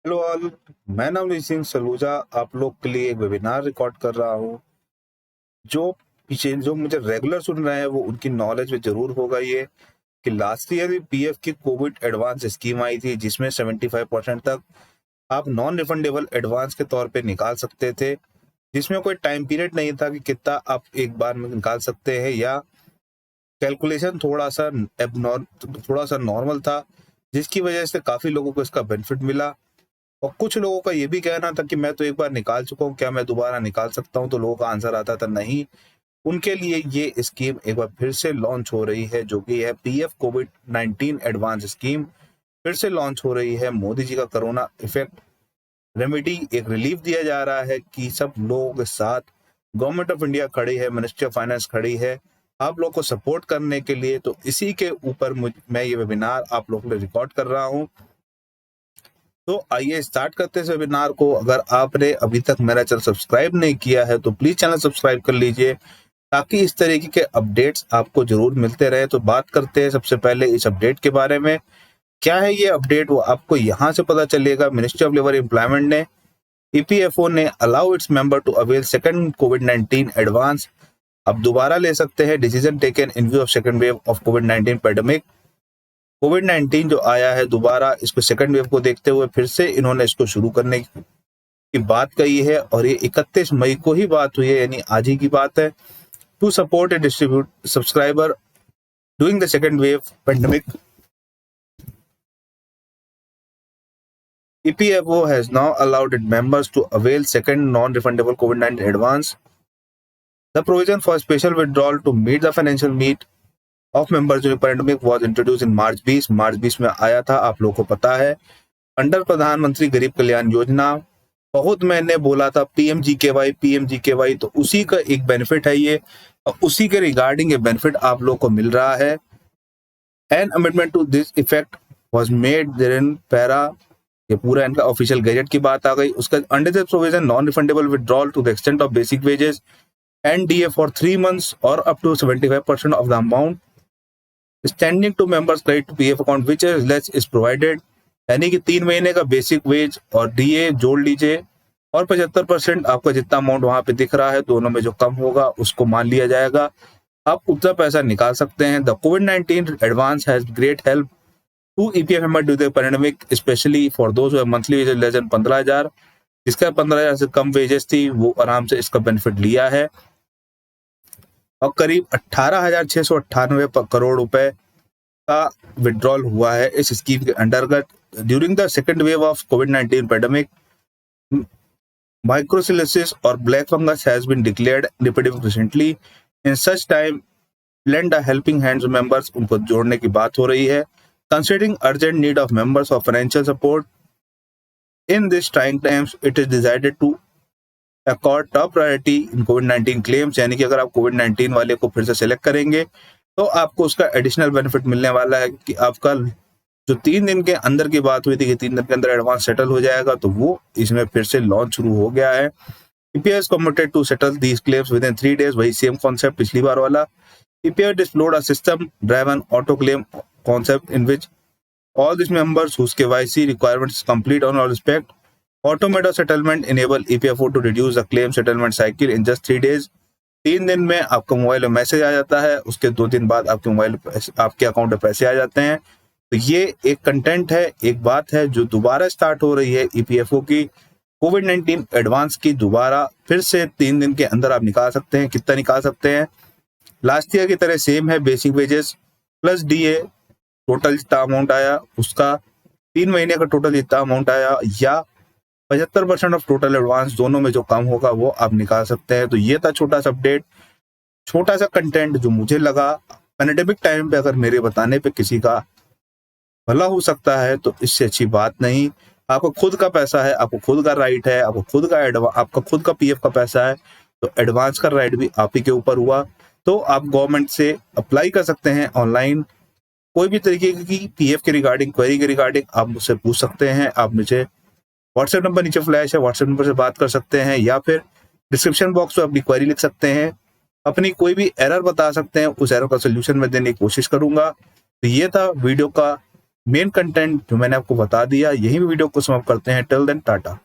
Hello all. मैं नवनीत सिंह सलूजा आप लोग के लिए एक वेबिनार रिकॉर्ड कर रहा हूँ। जो मुझे रेगुलर सुन रहे हैं वो उनकी नॉलेज में जरूर होगा ये कि लास्ट ईयर भी पीएफ की कोविड एडवांस स्कीम आई थी, जिसमें 75% तक आप नॉन रिफंडेबल एडवांस के तौर पे निकाल सकते थे, जिसमें कोई टाइम पीरियड नहीं था कि कितना आप एक बार में निकाल सकते हैं, या कैलकुलेशन थोड़ा सा नॉर्मल था, जिसकी वजह से काफी लोगों को इसका बेनिफिट मिला। और कुछ लोगों का ये भी कहना था कि मैं तो एक बार निकाल चुका हूँ, क्या मैं दोबारा निकाल सकता हूँ? तो लोगों का आंसर आता था नहीं। उनके लिए ये स्कीम एक बार फिर से लॉन्च हो रही है, जो कि है पीएफ कोविड 19 एडवांस स्कीम। फिर से लॉन्च हो रही है। मोदी जी का कोरोना इफेक्ट रेमेडी एक रिलीफ दिया जा रहा है कि सब लोगों के साथ गवर्नमेंट ऑफ इंडिया खड़ी है, मिनिस्ट्री ऑफ फाइनेंस खड़ी है आप लोग को सपोर्ट करने के लिए। तो इसी के ऊपर मैं ये वेबिनार आप लोगों के लिए रिकॉर्ड कर रहा हूँ। तो आइए स्टार्ट करते हैं इस वेबिनार को। अगर आपने अभी तक मेरा चैनल सब्सक्राइब नहीं किया है तो प्लीज चैनल सब्सक्राइब कर लीजिए, ताकि इस तरीके के अपडेट्स आपको जरूर मिलते रहे। तो बात करते हैं सबसे पहले इस अपडेट के बारे में। क्या है ये अपडेट, वो आपको यहाँ से पता चलेगा। मिनिस्ट्री ऑफ लेबर एम्प्लॉयमेंट ने ईपीएफओ ने allow its member to avail second कोविड-19 एडवांस। अब दोबारा ले सकते हैं। Decision taken in view of second wave of कोविड-19 पैंडेमिक। कोविड-19 जो आया है दोबारा, इसको सेकंड वेव को देखते हुए फिर से इन्होंने इसको शुरू करने की बात कही है, और ये 31 मई को ही बात हुई है, यानी आज ही की बात है। To support and distribute subscriber doing the second wave pandemic, EPFO has now allowed its members to avail second non-refundable COVID-19 advance. The provision for special withdrawal to meet the financial need of members during pandemic was introduced in March 20 में आया था, आप लोगों को पता है। Under प्रधानमंत्री गरीब कल्याण योजना, बहुत मैंने बोला था पीएमजीकेवाई, तो उसी का एक बेनिफिट है ये, और उसी के रिगार्डिंग ये बेनिफिट आप लोग को मिल रहा है। An amendment to this effect was made therein para, ये पूरा इनका ऑफिशियल गैजेट की बात आ गई। उसका under this provision non refundable withdrawal to the extent of basic wages and DA for 3 months और up to 75% of the amount standing to members credit to PF account which is less is provided. यानी कि 3 महीने का basic veg और DA जोड़ लीजिए, और 75% आपका जितना अमाउंट वहां पे दिख रहा है, दोनों में जो कम होगा उसको मान लिया जाएगा। आप उतना पैसा निकाल सकते हैं। द कोविड-19 advance has great help to EPF member due the pandemic, specially for those who monthly wages less than 15,000। जिसका 15,000 से कम वेजेस थी वो आराम से इसका बेनिफिट लिया है। और करीब 18,698 करोड़ रुपए का विड्रॉल हुआ है इस स्कीम के अंतर्गत। During the second wave of कोविड-19 पैंडेमिक, माइक्रोसिलिसिस और black fungus has been declared epidemic recently. In such time lend a helping hand to members, उनको जोड़ने की बात हो रही है। Considering urgent need of members of financial support in this trying times, it is decided to accord top priority in COVID-19 claims। यानी कि अगर आप COVID-19 वाले को फिर से सिलेक्ट करेंगे तो आपको उसका एडिशनल बेनिफिट मिलने वाला है, कि आपका जो 3 दिन के अंदर की बात हुई थी कि 3 दिन के अंदर एडवांस सेटल हो जाएगा, तो वो इसमें फिर से लॉन्च शुरू हो गया है। EPF is committed to settle these claims within 3 days। वही सेम कॉन्सेप्ट पिछली बार वाला। EPF deployed a system-driven auto claim concept in which all these members whose KYC requirements is complete on all respect, automated settlement enable EPFO to reduce the claim settlement cycle in just 3 days। 3 दिन में आपका mobile में message आ जाता है, उसके 2 दिन बाद आपके मोबाइल आपके अकाउंट में पैसे आ जाते हैं। तो ये एक कंटेंट है, एक बात है जो दोबारा स्टार्ट हो रही है EPFO की। कोविड-19 एडवांस की दोबारा फिर से 3 दिन के अंदर आप निकाल सकते हैं। कितना निकाल सकते हैं? लास्ट ईयर की तरह सेम है, basic wages plus DA, total जितना अमाउंट आया उसका 3 महीने का टोटल जितना अमाउंट आया, या 75% ऑफ टोटल एडवांस, दोनों में जो कम होगा वो आप निकाल सकते हैं। तो ये था छोटा सा अपडेट, छोटा सा कंटेंट जो मुझे लगा पैंडेमिक टाइम पे अगर मेरे बताने पे किसी का भला हो सकता है तो इससे अच्छी बात नहीं। आपको खुद का पैसा है, आपको खुद का राइट है, आपका खुद का पीएफ का पैसा है, तो एडवांस का राइट भी आप ही के ऊपर हुआ। तो आप गवर्नमेंट से अप्लाई कर सकते हैं ऑनलाइन। कोई भी तरीके की पीएफ के रिगार्डिंग क्वेरी के रिगार्डिंग आप मुझसे पूछ सकते हैं। आप मुझे व्हाट्सएप नंबर नीचे फ्लैश है, व्हाट्सएप नंबर से बात कर सकते हैं, या फिर डिस्क्रिप्शन बॉक्स में अपनी क्वेरी लिख सकते हैं, अपनी कोई भी एरर बता सकते हैं, उस एरर का सोल्यूशन मैं देने की कोशिश करूंगा। तो ये था वीडियो का मेन कंटेंट जो मैंने आपको बता दिया, यही वीडियो को समाप्त करते हैं। Till then Tata.